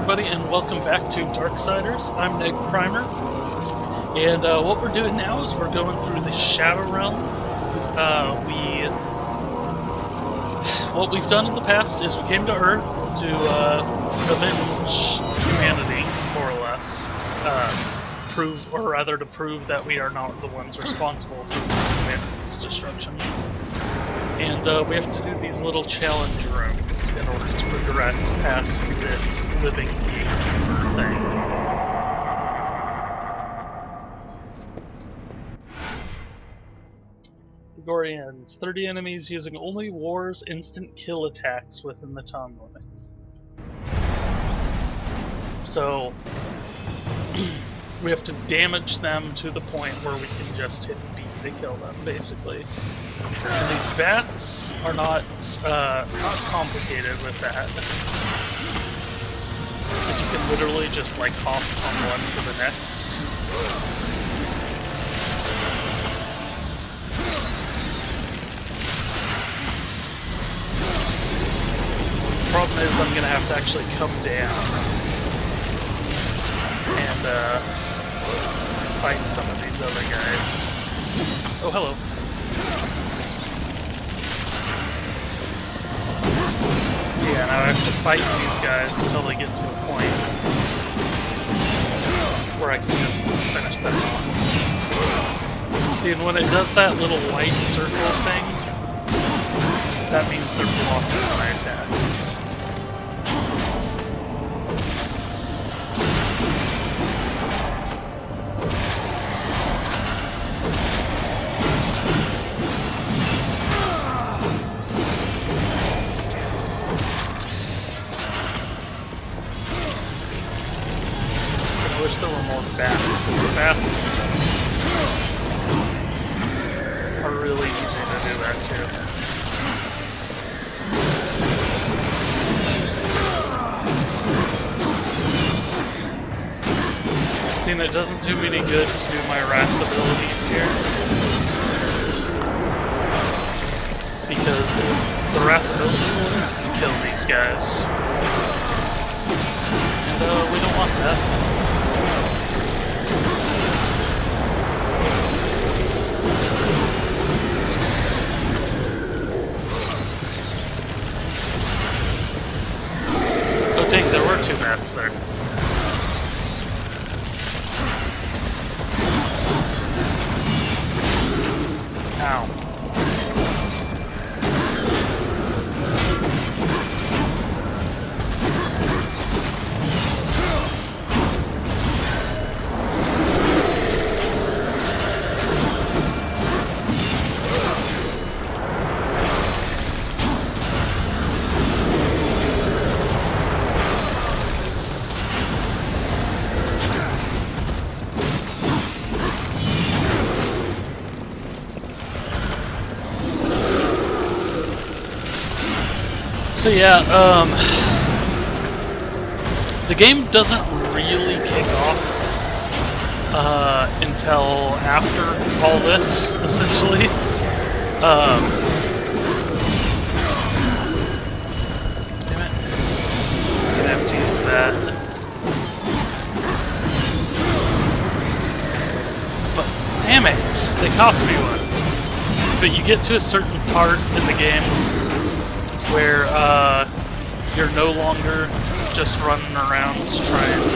everybody, and welcome back to Darksiders. I'm Neg Primer, and what we're doing now is we're going through the Shadow Realm. What we've done in the past is we came to Earth to avenge humanity, more or less. To prove that we are not the ones responsible for humanity's destruction. And we have to do these little challenge rooms in order to progress past this living gatekeeper thing. The gory ends. 30 enemies using only war's instant kill attacks within the time limit. So we have to damage them to the point where we can just hit B to kill them, basically. And these bats are not complicated with that. Because you can literally just like hop from one to the next. The problem is I'm gonna have to actually come down and fight some of these other guys. Oh, hello. So yeah, now I have to fight these guys until they get to a point where I can just finish them off. See, and when it does that little white circle thing, that means they're blocking my attacks. I wish there were more bats, because the bats are really easy to do that too. See, and it doesn't do me any good to do my wrath abilities here, because the wrath ability will instant kill these guys, and we don't want that. Oh dang, there were two bats there. Ow. So yeah, the game doesn't really kick off until after all this, essentially. Damn it. I'm gonna have to use that. But damn it, they cost me one. But you get to a certain part in the game where you're no longer just running around trying to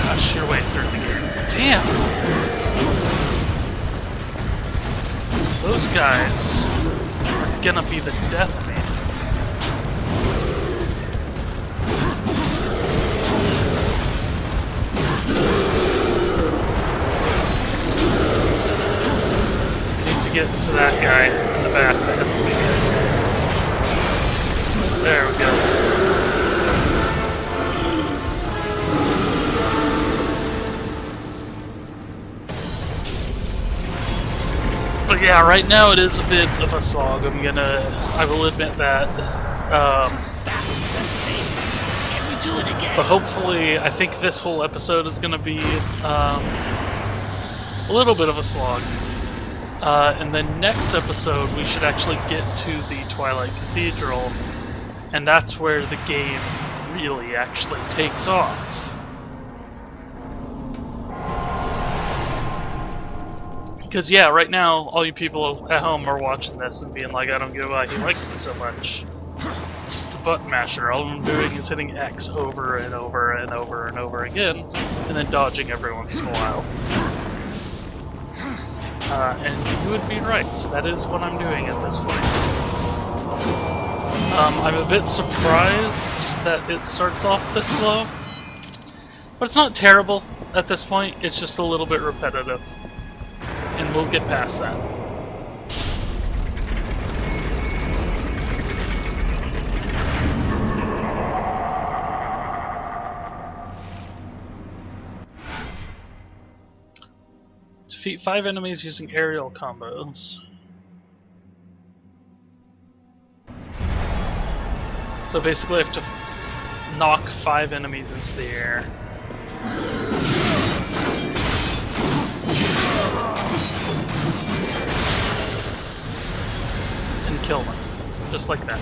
push your way through the game. Damn! Those guys are gonna be the death of me. To get to that guy in the back that hasn't been yet. There we go. But yeah, right now it is a bit of a slog. I will admit that. But hopefully, I think this whole episode is gonna be a little bit of a slog. And then next episode, we should actually get to the Twilight Cathedral, and that's where the game really actually takes off. Because yeah, right now, all you people at home are watching this and being like, I don't get why he likes it so much. It's just a button masher. All I'm doing is hitting X over and over and over and over again, and then dodging every once in a while. And you would be right. That is what I'm doing at this point. I'm a bit surprised that it starts off this slow. But it's not terrible at this point. It's just a little bit repetitive. And we'll get past that. Defeat 5 enemies using aerial combos. So basically I have to knock 5 enemies into the air. And kill them. Just like that.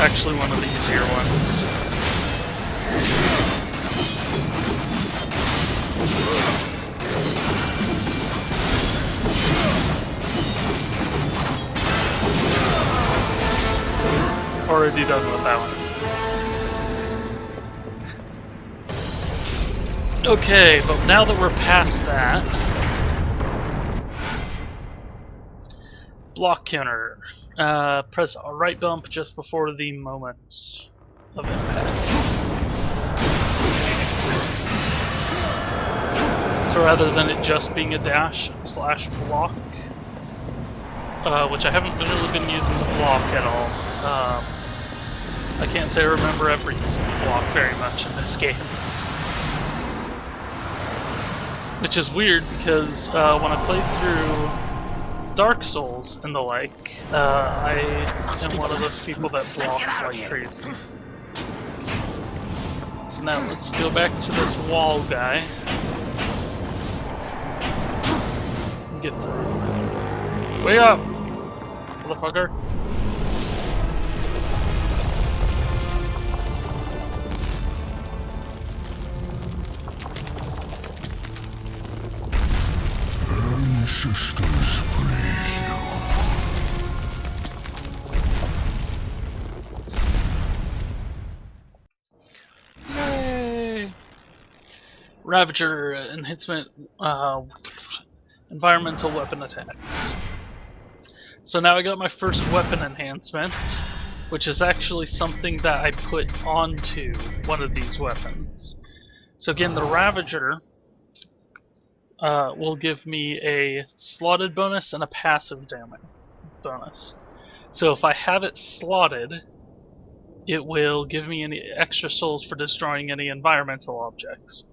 Actually one of the easier ones. So, already done with that one. Okay, but now that we're past that, block counter. Press a right bump just before the moment of impact. So rather than it just being a dash slash block, which I haven't really been using the block at all. I can't say I remember ever using the block very much in this game. Which is weird because when I played through Dark Souls and the like, I am one of those people that blocks like crazy. So now let's go back to this wall guy. And get through. Way up! Motherfucker. Ancestors praise you. Yay! Ravager enhancement, environmental weapon attacks. So now I got my first weapon enhancement, which is actually something that I put onto one of these weapons. So again, the Ravager will give me a slotted bonus and a passive damage bonus. So if I have it slotted, it will give me any extra souls for destroying any environmental objects.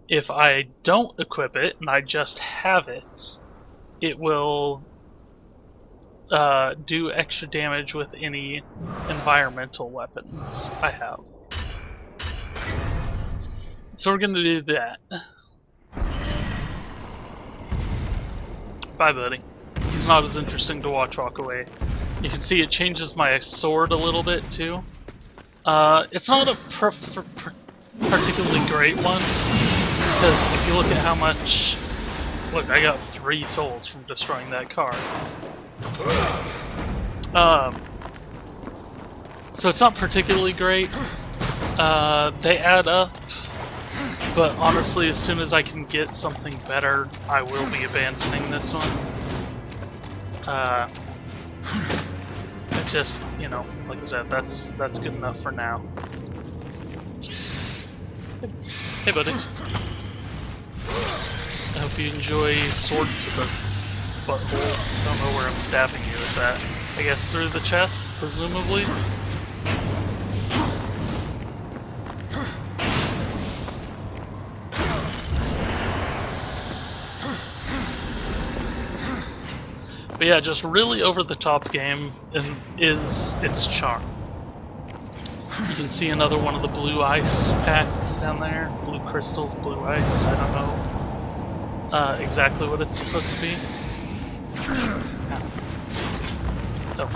If I don't equip it and I just have it, it will do extra damage with any environmental weapons I have. So we're going to do that. Bye, buddy. He's not as interesting to watch walk away. You can see it changes my sword a little bit too. It's not a particularly great one, because if you look at how much... Look, I got 3 souls from destroying that car. So it's not particularly great. They add up. But honestly, as soon as I can get something better, I will be abandoning this one. It's just, you know, like I said, that's good enough for now. Hey buddies. I hope you enjoy sword to the butthole. Don't know where I'm stabbing you with that. I guess through the chest, presumably. But yeah, just really over the top game is its charm. You can see another one of the blue ice packs down there. Blue crystals, blue ice. I don't know exactly what it's supposed to be. Oh,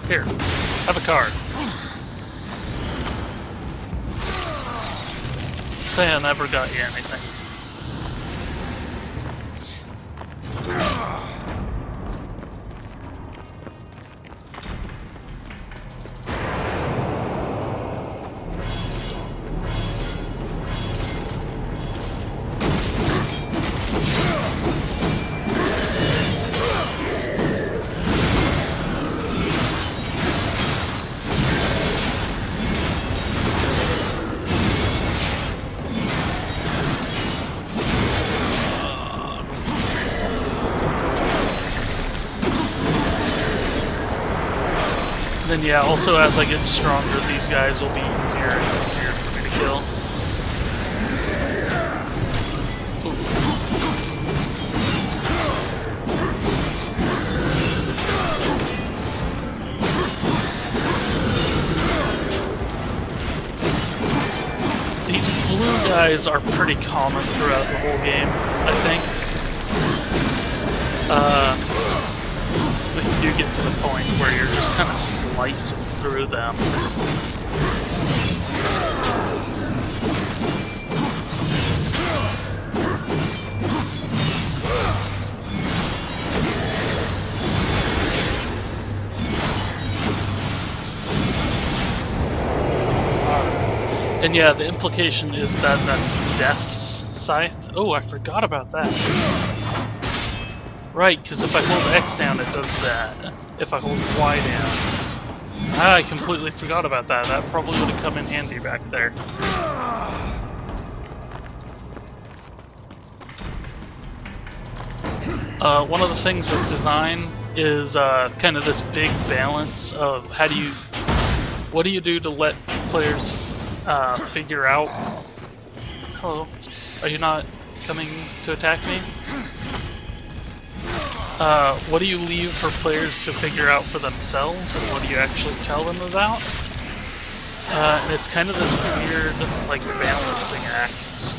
here. Have a card. Say I never got you anything. Then yeah, also as I get stronger, these guys will be easier and easier for me to kill. Ooh. These blue guys are pretty common throughout the whole game, I think. But you do get to the point where you're just kind of slicing through them. And yeah, the implication is that that's Death's Scythe. Oh, I forgot about that. Right, because if I hold X down, it does that. If I hold Y down. I completely forgot about that. That probably would have come in handy back there. One of the things with design is kind of this big balance of what do you do to let players figure out... Hello, are you not coming to attack me? What do you leave for players to figure out for themselves, and what do you actually tell them about? And it's kind of this weird, like, balancing act.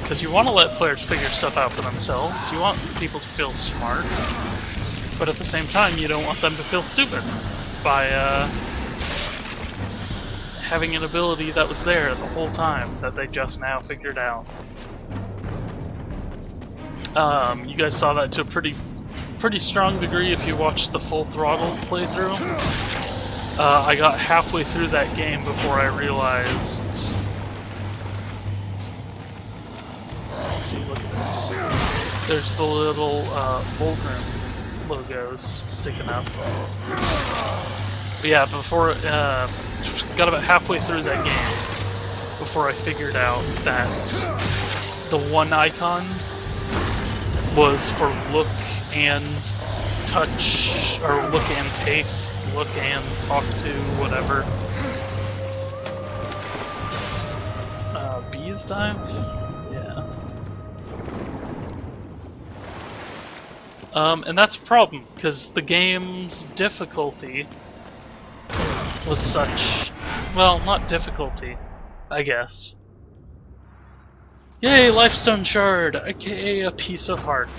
Because you want to let players figure stuff out for themselves, you want people to feel smart, but at the same time you don't want them to feel stupid by having an ability that was there the whole time that they just now figured out. You guys saw that to a pretty strong degree if you watched the Full Throttle playthrough. I got halfway through that game before I realized... See, look at this. There's the little Volgrim logos sticking up. But yeah, before got about halfway through that game before I figured out that the one icon was for look and touch, or look and taste, look and talk to, whatever. Bees dive? Yeah. And that's a problem, because the game's difficulty was such... Well, not difficulty, I guess. Yay, Lifestone Shard, aka a piece of heart.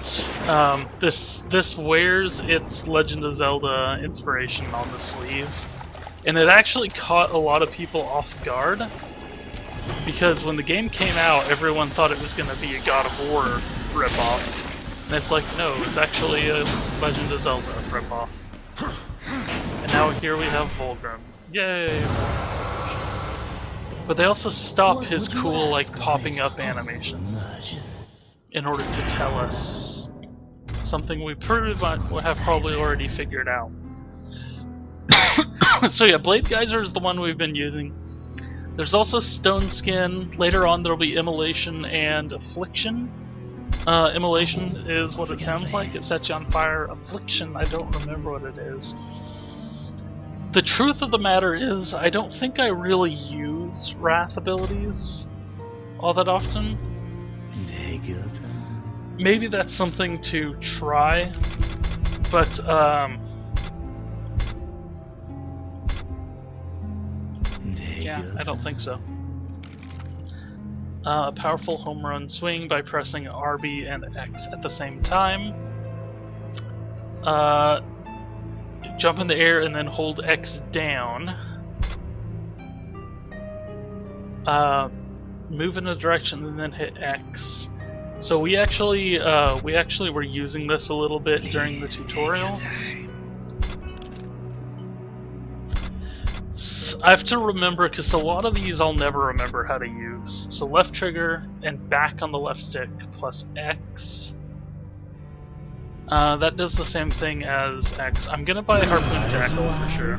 This wears its Legend of Zelda inspiration on the sleeve, and it actually caught a lot of people off guard, because when the game came out, everyone thought it was going to be a God of War ripoff, and it's like, no, it's actually a Legend of Zelda ripoff. And now here we have Volgrim. Yay! But they also stop his cool, like, popping up animation in order to tell us something we pretty much have probably already figured out. So yeah, Blade Geyser is the one we've been using. There's also Stone Skin. Later on there'll be Immolation and Affliction. Immolation is what it sounds like. It sets you on fire. Affliction, I don't remember what it is. The truth of the matter is, I don't think I really use Wrath abilities all that often. Take your time. Maybe that's something to try, but Yeah, I don't think so. A powerful home run swing by pressing RB and X at the same time. Jump in the air and then hold X down. Move in a direction and then hit X. So we actually were using this a little bit during the tutorials. I have to remember, because a lot of these I'll never remember how to use. So left trigger and back on the left stick plus X. That does the same thing as X. I'm gonna buy Harpoon Tackle for sure.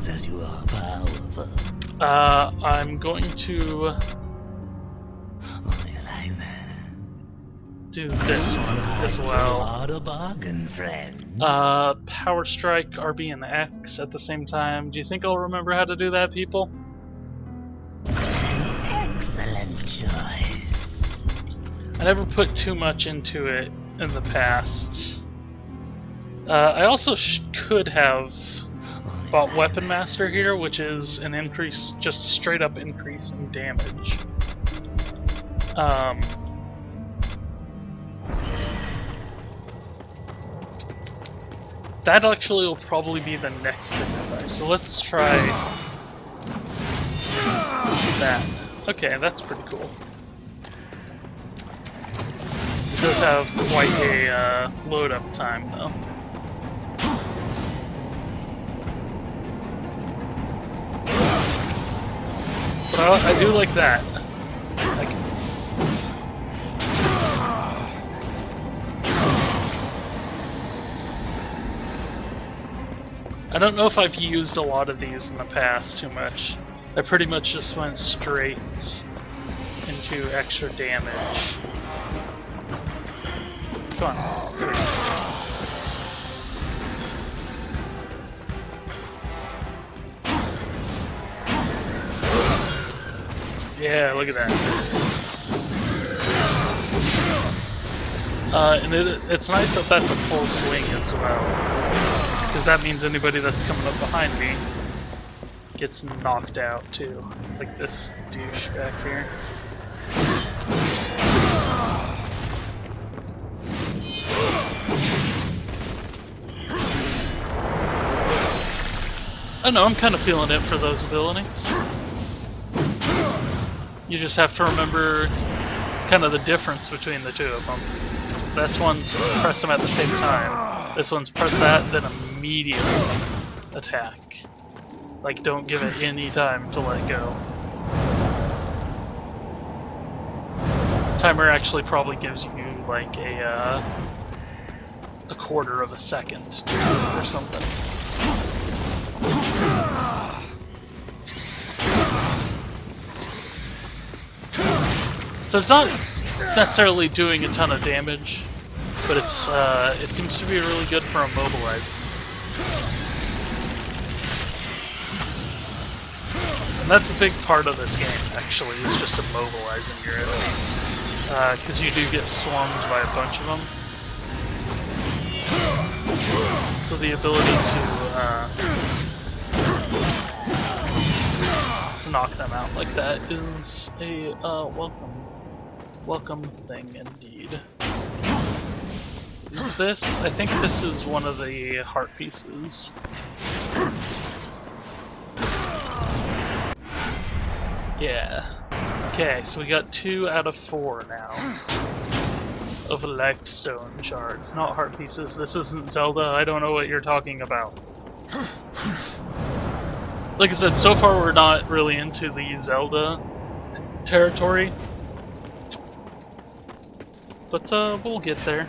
I'm going to do this one as well. Power Strike, RB, and X at the same time. Do you think I'll remember how to do that, people? Excellent choice. I never put too much into it in the past. I also could have bought Weapon Master here, which is an increase, just a straight up increase in damage. That actually will probably be the next thing I buy. So let's try that. Okay, that's pretty cool. It does have quite a load up time though. But I do like that. I don't know if I've used a lot of these in the past too much. I pretty much just went straight into extra damage. Come on. Yeah, look at that. And it's nice that that's a full swing as well. Because that means anybody that's coming up behind me gets knocked out too. Like this douche back here. I don't know, I'm kind of feeling it for those abilities. You just have to remember kind of the difference between the two of them. This one's press them at the same time. This one's press that, then immediately attack. Like, don't give it any time to let go. Timer actually probably gives you like a quarter of a second to do it or something. So it's not necessarily doing a ton of damage, but it's it seems to be really good for immobilizing. And that's a big part of this game, actually, is just immobilizing your enemies. Because you do get swarmed by a bunch of them. So the ability to knock them out like that is a welcome thing indeed. Is this? I think this is one of the heart pieces. Yeah. Okay, so we got 2 out of 4 now of lifestone shards, not heart pieces. This isn't Zelda. I don't know what you're talking about. Like I said, so far we're not really into the Zelda territory. But we'll get there.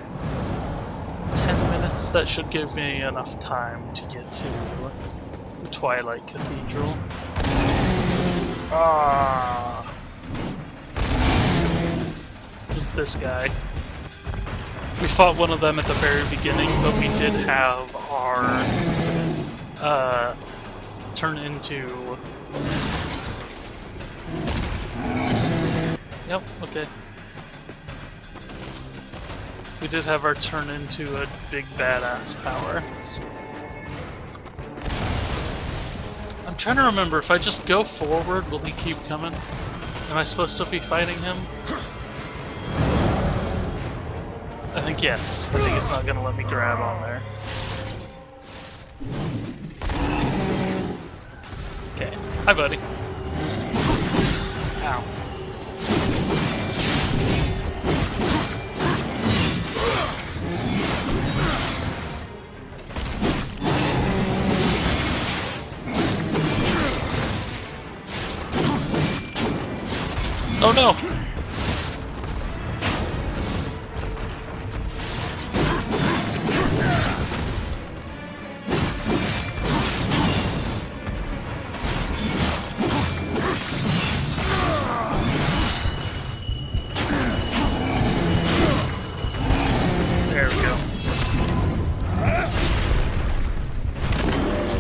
10 minutes, that should give me enough time to get to the Twilight Cathedral. Ah, who's this guy? We fought one of them at the very beginning, but we did have our turn into. Yep. Okay. We did have our turn into a big badass power. So. I'm trying to remember, if I just go forward, will he keep coming? Am I supposed to be fighting him? I think yes. I think it's not gonna let me grab on there. Okay. Hi, buddy. Ow. Oh no! There we go.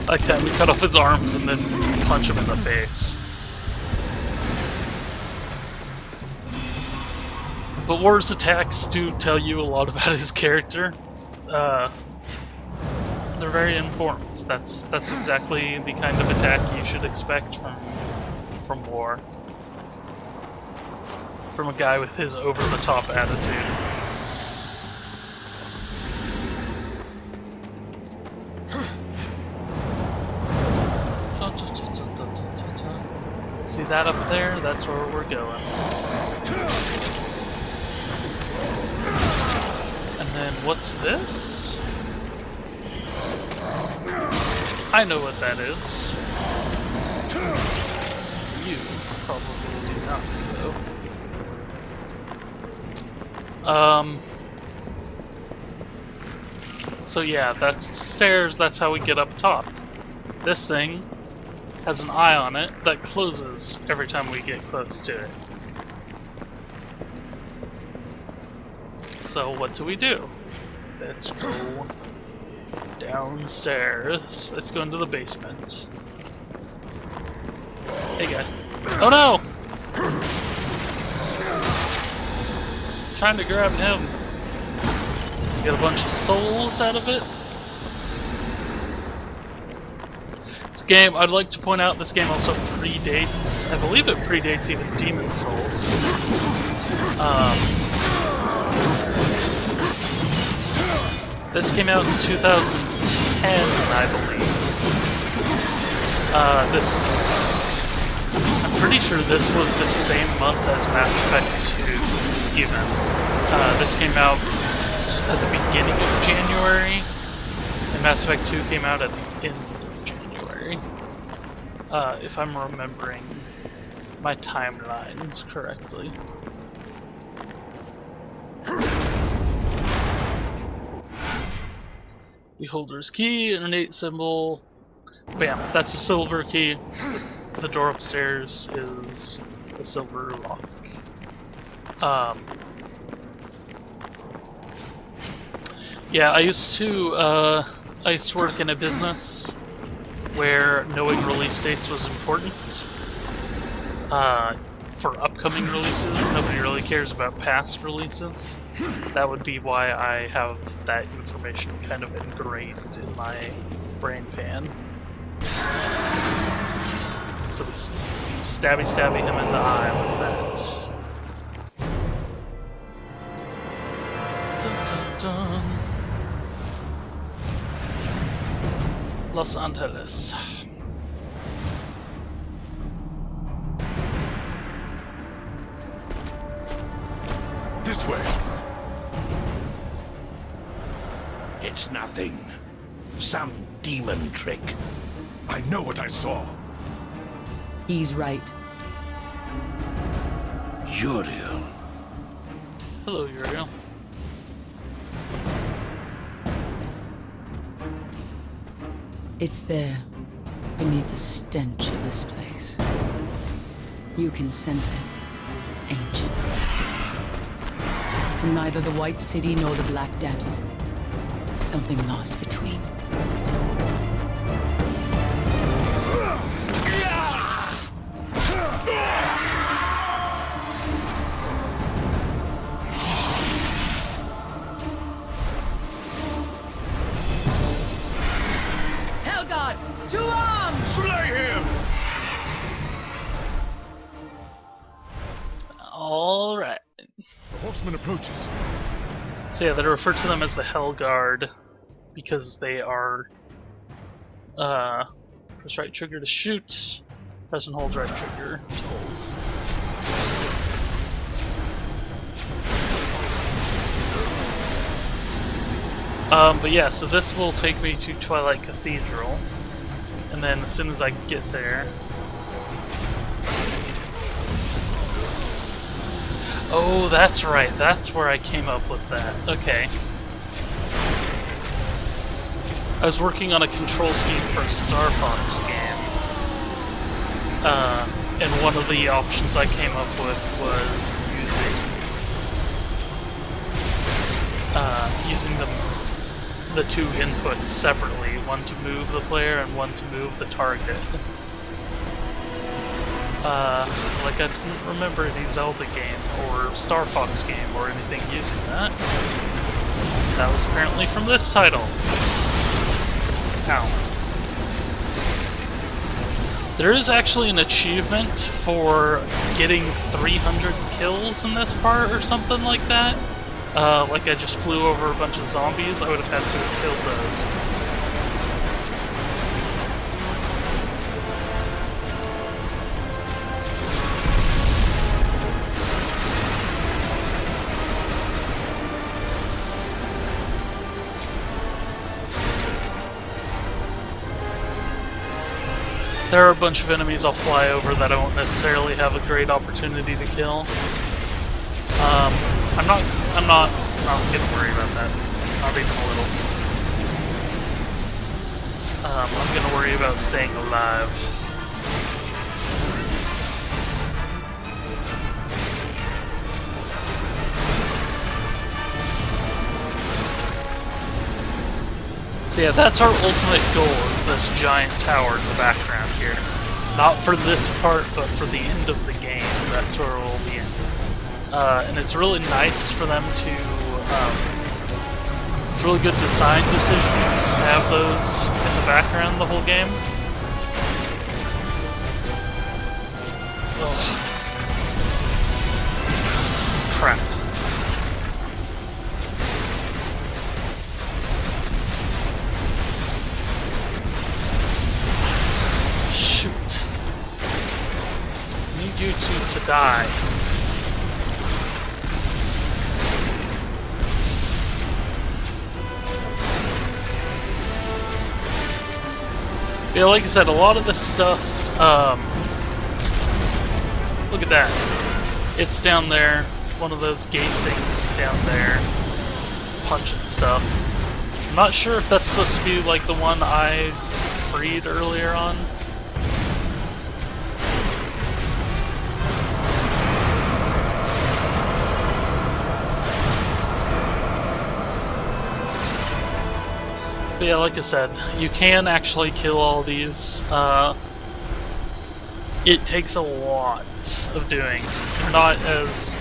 Like that, we cut off his arms and then punch him in the face. But War's attacks do tell you a lot about his character. They're very informed. That's exactly the kind of attack you should expect from War. From a guy with his over-the-top attitude. See that up there? That's where we're going. And then what's this? I know what that is. You probably do not, though. So yeah, that's the stairs, that's how we get up top. This thing has an eye on it that closes every time we get close to it. So what do? Let's go downstairs. Let's go into the basement. Hey guy. Oh no! Trying to grab him. Get a bunch of souls out of it. This game, I'd like to point out, this game also predates, I believe it predates even Demon Souls. This came out in 2010, I believe. I'm pretty sure this was the same month as Mass Effect 2, even. This came out at the beginning of January, and Mass Effect 2 came out at the end of January. If I'm remembering my timelines correctly. Beholder's key, an innate symbol. Bam, that's a silver key. The door upstairs is a silver lock. Yeah, I used to work in a business where knowing release dates was important. For upcoming releases, nobody really cares about past releases. That would be why I have that information kind of ingrained in my brain pan. So stabby him in the eye with that. Dun, dun, dun. Los Angeles. This way. It's nothing. Some demon trick. I know what I saw. He's right. Uriel. Hello, Uriel. It's there, beneath the stench of this place. You can sense it, ancient. From neither the White City nor the Black Depths. Something lost between. Hellgod, to arms! Slay him! reinforcement approaches. So yeah, they refer to them as the Hell Guard because they are press right trigger to shoot, press and hold right trigger to hold. But yeah, so this will take me to Twilight Cathedral, and then as soon as I get there... Oh, that's right, that's where I came up with that. Okay. I was working on a control scheme for a Star Fox game, and one of the options I came up with was using the two inputs separately, one to move the player and one to move the target. Like I didn't remember any Zelda game or Star Fox game or anything using that. That was apparently from this title. Ow. There is actually an achievement for getting 300 kills in this part or something like that. Like I just flew over a bunch of zombies, I would have had to have killed those. There are a bunch of enemies I'll fly over that I won't necessarily have a great opportunity to kill. I'm not gonna worry about that. Not even a little. I'm gonna worry about staying alive. So yeah, that's our ultimate goal, is this giant tower in the background here. Not for this part, but for the end of the game, that's where we'll be in. And it's really nice for them to, it's a really good design decision to have those in the background the whole game. Ugh. Crap. Shoot. Need you two to die. Yeah, like I said, a lot of this stuff, look at that. It's down there. One of those gate things is down there. Punching stuff. I'm not sure if that's supposed to be like the one I freed earlier on. But yeah, like I said, you can actually kill all these. It takes a lot of doing. You're not as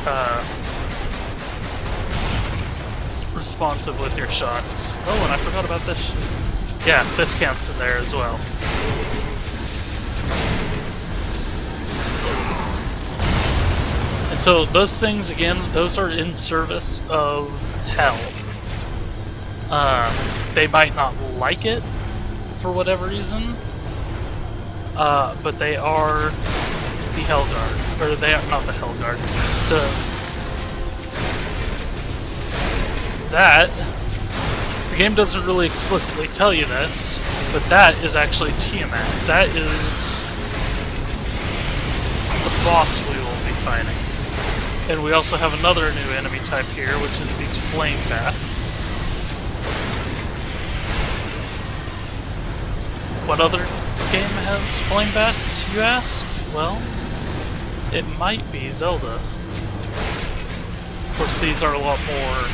responsive with your shots. Oh, and I forgot about this. Yeah, this counts in there as well. And so those things, again, those are in service of hell. They might not like it for whatever reason, but they are the Hellguard, or they are not the Hellguard. The game doesn't really explicitly tell you this, but that is actually Tiamat. That is the boss we will be fighting. And we also have another new enemy type here, which is these flame bats. What other game has flame bats, you ask? Well, it might be Zelda. Of course, these are a lot more.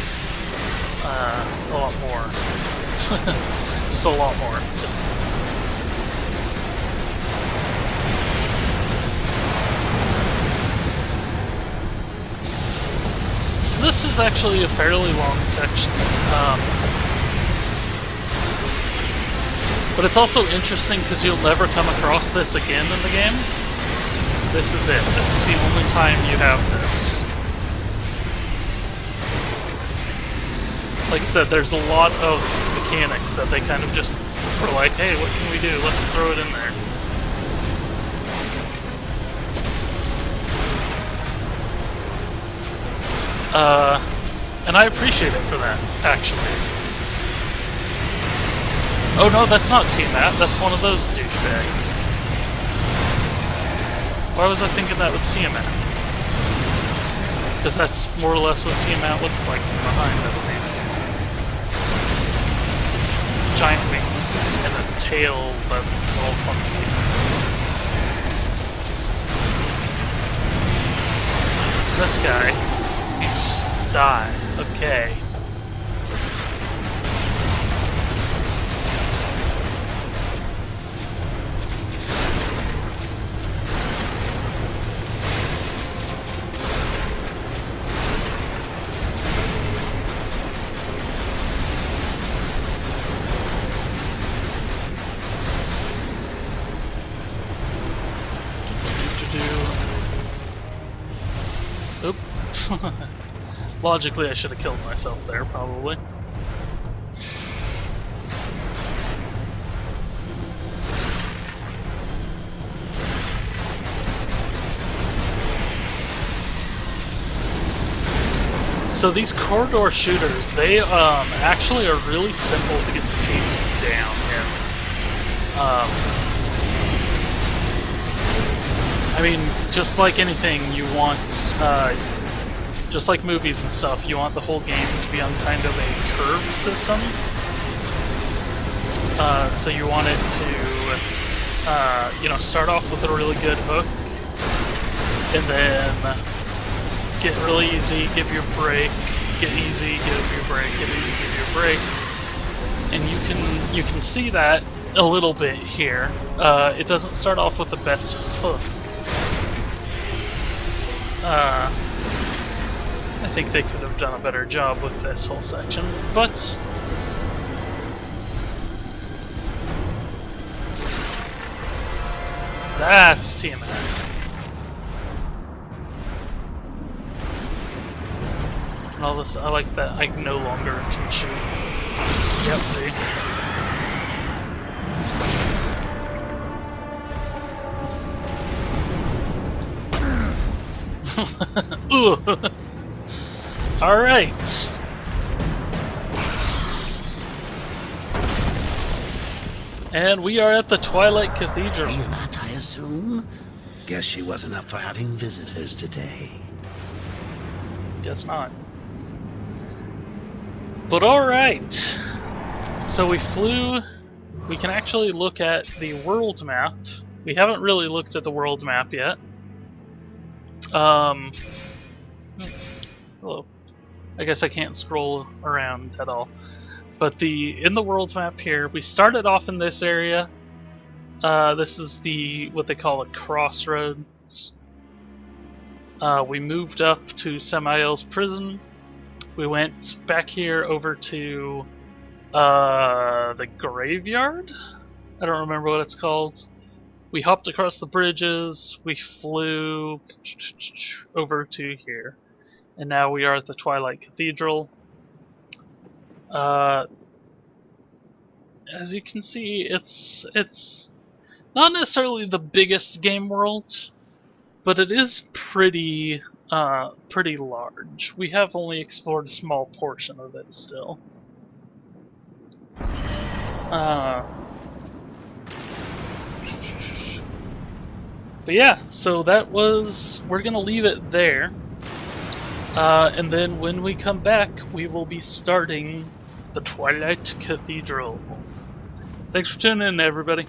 Just a lot more. Just. So this is actually a fairly long section. But it's also interesting because you'll never come across this again in the game. This is it. This is the only time you have this. Like I said, there's a lot of mechanics that they kind of just were like, hey, what can we do? Let's throw it in there. And I appreciate it for that, actually. Oh no, that's not Tiamat, that's one of those douchebags. Why was I thinking that was Tiamat? Because that's more or less what Tiamat looks like from behind, I believe. Giant wings and a tail that's all funky. This guy needs to just die. Okay. Oop. Logically, I should have killed myself there, probably. So these corridor shooters, they actually are really simple to get the pacing down in. I mean, just like anything, you want, just like movies and stuff, you want the whole game to be on kind of a curve system. So you want it to, you know, start off with a really good hook, and then get really easy, give you a break, get easy, give you a break, get easy, give you a break. And you can see that a little bit here. It doesn't start off with the best hook. I think they could have done a better job with this whole section, but that's Tiamat. And all this, I like that I no longer can shoot. Yep, see? Ooh. Alright. And we are at the Twilight Cathedral. Tiamat, I assume? Guess she wasn't up for having visitors today. Guess not. But alright. So we flew. We can actually look at the world map. We haven't really looked at the world map yet. Hello. I guess I can't scroll around at all. But in the world map here, we started off in this area. This is what they call a crossroads. We moved up to Samael's prison. We went back here over to the graveyard? I don't remember what it's called. We hopped across the bridges, we flew over to here, and now we are at the Twilight Cathedral. As you can see, it's not necessarily the biggest game world, but it is pretty large. We have only explored a small portion of it still. But yeah, so we're gonna leave it there. And then when we come back, we will be starting the Twilight Cathedral. Thanks for tuning in, everybody.